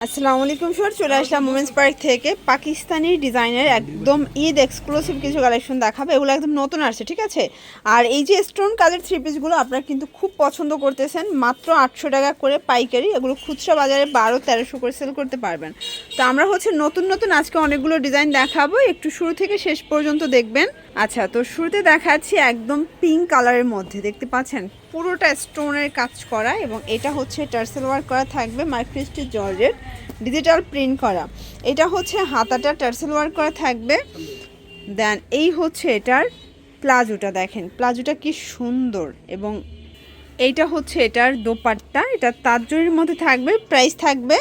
আসসালামু আলাইকুম স্যার, চলে আসলাম মোমেন্টস পার্ক থেকে পাকিস্তানি ডিজাইনের একদম ঈদ এক্সক্লুসিভ কিছু কালেকশন দেখাবে। এগুলো একদম নতুন আসছে, ঠিক আছে। আর এই যে স্টোন কাজের থ্রি পিসগুলো আপনারা কিন্তু খুব পছন্দ করতেছেন, মাত্র 800 টাকা করে পাইকারি। এগুলো খুচরা বাজারে 1200-1300 করে সেল করতে পারবেন। তো আমরা নতুন নতুন আজকে অনেকগুলো ডিজাইন দেখাবো, একটু শুরু থেকে শেষ পর্যন্ত দেখবেন। আচ্ছা, তো শুরুতে দেখাচ্ছি একদম পিঙ্ক কালারের মধ্যে, দেখতে পাচ্ছেন পুরোটা স্টোনের কাজ করা, এবং এটা হচ্ছে টার্সেল ওয়ার্ক করা থাকবে, মাইক্রোস্টিচ জর্জেট ডিজিটাল প্রিন্ট করা। এটা হচ্ছে হাতাটা টার্সেল ওয়ার্ক করা থাকবে। দেন এই হচ্ছে এটার প্লাজোটা, দেখেন প্লাজোটা কি সুন্দর, এবং এইটা হচ্ছে এটার দোপাট্টা, এটা তাজজরির মধ্যে থাকবে। প্রাইস থাকবে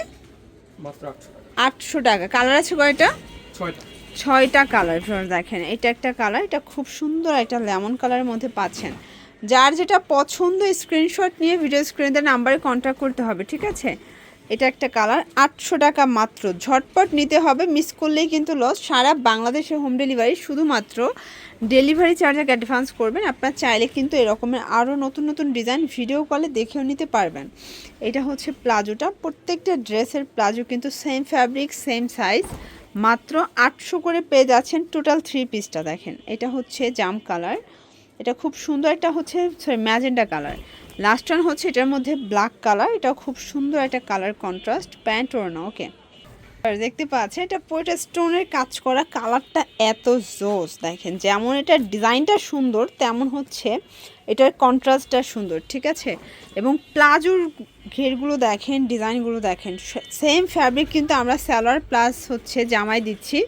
মাত্র 800 টাকা। কালার আছে কয়টা? 6টা কালার। দেখেন এটা একটা কালার, এটা খুব সুন্দর, একটা লেমন কালারের মধ্যে পাচ্ছেন। যার যেটা পছন্দ স্ক্রিনশট নিয়ে ভিডিও স্ক্রিনে নাম্বারে কন্ট্যাক্ট করতে হবে, ঠিক আছে। এটা একটা কালার, 800 টাকা মাত্র। ঝটপট নিতে হবে, মিস করলেই কিন্তু লস। সারা বাংলাদেশে হোম ডেলিভারি, শুধুমাত্র ডেলিভারি চার্জে অ্যাডভান্স করবেন। আপনার চাইলে কিন্তু এরকমের আরও নতুন নতুন ডিজাইন ভিডিও কলে দেখেও নিতে পারবেন। এটা হচ্ছে প্লাজোটা, প্রত্যেকটা ড্রেসের প্লাজো কিন্তু সেম ফ্যাব্রিক সেম সাইজ, মাত্র 800 করে পেয়ে যাচ্ছেন টোটাল থ্রি পিসটা। দেখেন এটা হচ্ছে জাম কালার, এটা খুব সুন্দর। এটা হচ্ছে ম্যাজেন্ডা কালার। লাস্ট ওয়ান হচ্ছে এটার মধ্যে ব্ল্যাক কালার, এটা খুব সুন্দর একটা কালার কন্ট্রাস্ট, প্যান্ট ওড়না। ওকে, আর দেখতে পাচ্ছেন এটা পুরোটা স্টোনের কাজ করা, কালারটা এত জোস। দেখেন যেমন এটার ডিজাইনটা সুন্দর, তেমন হচ্ছে এটার কন্ট্রাস্টটা সুন্দর, ঠিক আছে। এবং প্লাজোর ঘেরগুলো দেখেন, ডিজাইনগুলো দেখেন, সেম ফ্যাব্রিক কিন্তু আমরা সালোয়ার প্লাস হচ্ছে জামাই দিচ্ছি।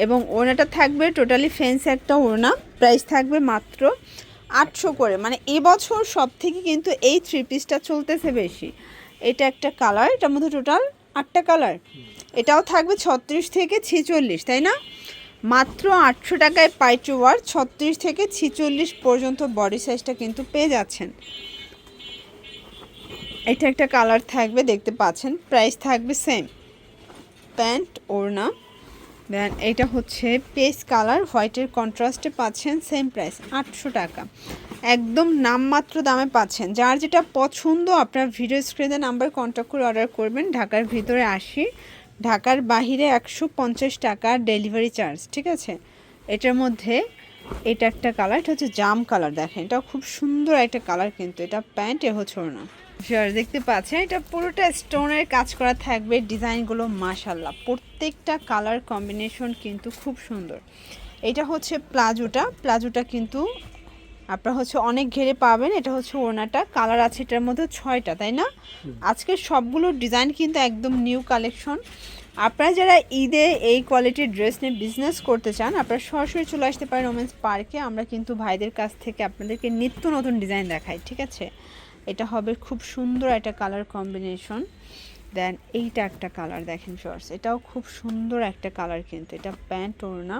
এবং ওড়নাটা থাকবে টোটালি ফেন্স একটা ওড়না। প্রাইস থাকবে মাত্র 800 করে। মানে এবছর সব থেকে কিন্তু এই থ্রি পিসটা চলতেছে বেশি। এটা একটা কালার, এটার মধ্যে টোটাল 8টা কালার। এটাও থাকবে 36 থেকে 46, তাই না? মাত্র 800 টাকায় পাইটু ওয়ার 36 থেকে 46 পর্যন্ত বডি সাইজটা কিন্তু পেয়ে যাচ্ছেন। এটা একটা কালার থাকবে, দেখতে পাচ্ছেন। প্রাইস থাকবে সেম, প্যান্ট ওড়না। দেন এটা হচ্ছে পেস্ট কালার, হোয়াইটের কন্ট্রাস্টে পাচ্ছেন, সেম প্রাইস 800 টাকা। একদম নামমাত্র দামে পাচ্ছেন। যার যেটা পছন্দ আপনার ভিডিও স্ক্রিনে নাম্বার কন্ট্যাক্ট করে অর্ডার করবেন। ঢাকার ভিতরে 80, ঢাকার বাহিরে 150 টাকা ডেলিভারি চার্জ, ঠিক আছে। এটার মধ্যে এটা একটা কালার, এটা হচ্ছে জাম কালার। দেখেন এটাও খুব সুন্দর একটা কালার, কিন্তু এটা প্যান্ট, এ হচ্ছে না। দেখতে পাচ্ছেন এটা পুরোটা স্টোনের কাজ করা থাকবে, ডিজাইনগুলো মাশাল্লাহ, প্রত্যেকটা কালার কম্বিনেশন কিন্তু খুব সুন্দর। এটা হচ্ছে প্লাজোটা কিন্তু আপনারা হচ্ছে অনেক ঘেরে পাবেন। এটা হচ্ছে ওড়নাটা, কালার আছে এটার মধ্যে 6টা, তাই না? আজকে সবগুলো ডিজাইন কিন্তু একদম নিউ কালেকশন। আপনারা যারা ঈদে এই কোয়ালিটির ড্রেস নিয়ে বিজনেস করতে চান, আপনারা সরাসরি চলে আসতে পারেন ওমেন্স পার্কে। আমরা কিন্তু ভাইদের কাছ থেকে আপনাদেরকে নিত্য নতুন ডিজাইন দেখাই, ঠিক আছে। এটা হবে খুব সুন্দর একটা কালার কম্বিনেশন। দেন এইটা একটা কালার, দেখেন শর্টস, এটাও খুব সুন্দর একটা কালার, কিন্তু এটা প্যান্ট ওড়না।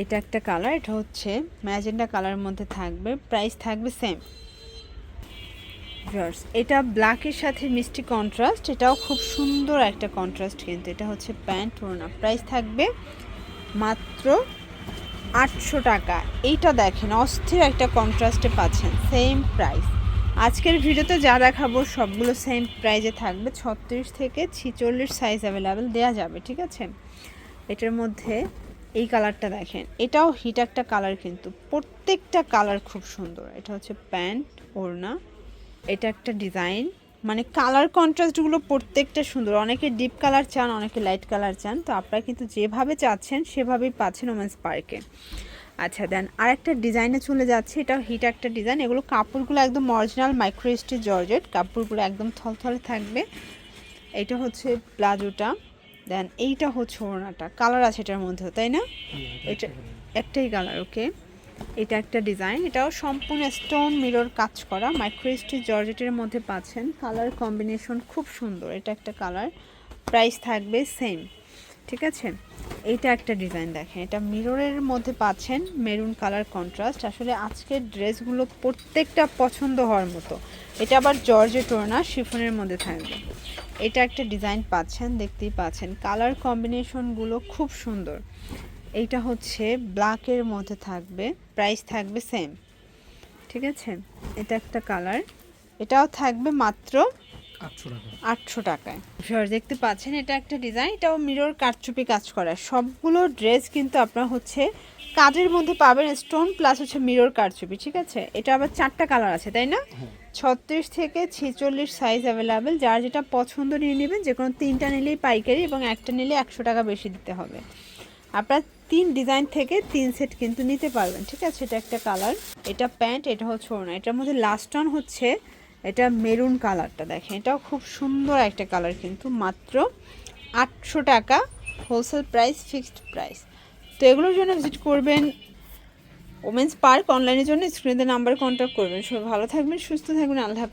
এটা একটা কালার, এটা হচ্ছে ম্যাজেন্ডা কালারের মধ্যে থাকবে। প্রাইস থাকবে সেম। এটা ব্ল্যাকের সাথে মিষ্টি কন্ট্রাস্ট, এটাও খুব সুন্দর একটা কন্ট্রাস্ট, কিন্তু এটা হচ্ছে প্যান্ট ওড়না। প্রাইস থাকবে মাত্র 800 টাকা। এইটা দেখেন অস্থির একটা কন্ট্রাস্টে পাচ্ছেন, সেম প্রাইস। আজকের ভিডিওতে যা দেখাবো সবগুলো সেম প্রাইসে থাকবে। 36 থেকে 46 সাইজ অ্যাভেলেবেল দেওয়া যাবে, ঠিক আছে। এটার মধ্যে এই কালারটা দেখেন, এটাও হিট একটা কালার, কিন্তু প্রত্যেকটা কালার খুব সুন্দর। এটা হচ্ছে প্যান্ট ওড়না। এটা একটা ডিজাইন, মানে কালার কন্ট্রাস্টগুলো প্রত্যেকটা সুন্দর। অনেকে ডিপ কালার চান, অনেকে লাইট কালার চান, তো আপনারা কিন্তু যেভাবে চাচ্ছেন সেভাবেই পাচ্ছেন ওমেন্স পার্কে। আচ্ছা, দেন আরেকটা ডিজাইনে চলে যাচ্ছে, এটাও হিট একটা ডিজাইন। এগুলো কাপড়গুলো একদম অরিজিনাল মাইক্রোস্টিচ জর্জেট, কাপড়গুলো একদম থলথলে থাকবে। এটা হচ্ছে প্লাজোটা। দেন এইটা হচ্ছে ওড়নাটা, কালার আছে এটার মধ্যেও, তাই না? এটা একটাই কালার। ওকে, এটা একটা ডিজাইন, এটাও সম্পূর্ণ স্টোন মিরর কাজ করা, মাইক্রোস্টিচ জর্জেটের মধ্যে পাচ্ছেন। কালার কম্বিনেশন খুব সুন্দর। এটা একটা কালার, প্রাইস থাকবে সেম, ঠিক আছে। এইটা একটা ডিজাইন দেখেন, এটা মিররের মধ্যে পাচ্ছেন, মেরুন কালার কন্ট্রাস্ট। আসলে আজকের ড্রেসগুলো প্রত্যেকটা পছন্দ হওয়ার মতো। এটা আবার জর্জেট ওড়না, শিফনের মধ্যে থাকবে। এটা একটা ডিজাইন পাচ্ছেন, দেখতেই পাচ্ছেন, কালার কম্বিনেশনগুলো খুব সুন্দর। এইটা হচ্ছে ব্ল্যাকের মধ্যে থাকবে, প্রাইস থাকবে সেম, ঠিক আছে। এটা একটা কালার, এটাও থাকবে মাত্র 800 টাকায়। ভিউয়ার্স দেখতে পাচ্ছেন এটা একটা ডিজাইন, এটাও মিরর কারচুপি কাজ করা। সবগুলো ড্রেস কিন্তু আপনার হচ্ছে কাজের মধ্যে পাবেন স্টোন প্লাস হচ্ছে মিরর কারচুপি, ঠিক আছে। এটা আবার 4টা কালার আছে তাই না? 36 থেকে 46 সাইজ অ্যাভেলেবেল, যার যেটা পছন্দ নিয়ে নেবেন। যে কোনো 3টা নিলেই পাইকারি এবং একটা নিলে 100 টাকা বেশি দিতে হবে। আপনার 3 ডিজাইন থেকে 3 সেট কিন্তু নিতে পারবেন, ঠিক আছে। এটা একটা কালার, এটা প্যান্ট, এটা হচ্ছে ওড়না। এটার মধ্যে লাস্ট অন হচ্ছে এটা মেরুন কালারটা, দেখেন এটাও খুব সুন্দর একটা কালার, কিন্তু মাত্র 800 টাকা হোলসেল প্রাইস, ফিক্সড প্রাইস। তো এগুলোর জন্য ভিজিট করবেন ওমেন্স পার্ক। অনলাইনের জন্য স্ক্রিনে নাম্বার কন্ট্যাক্ট করবেন। সবাই ভালো থাকবেন, সুস্থ থাকবেন, আল্লাহ হাফেজ।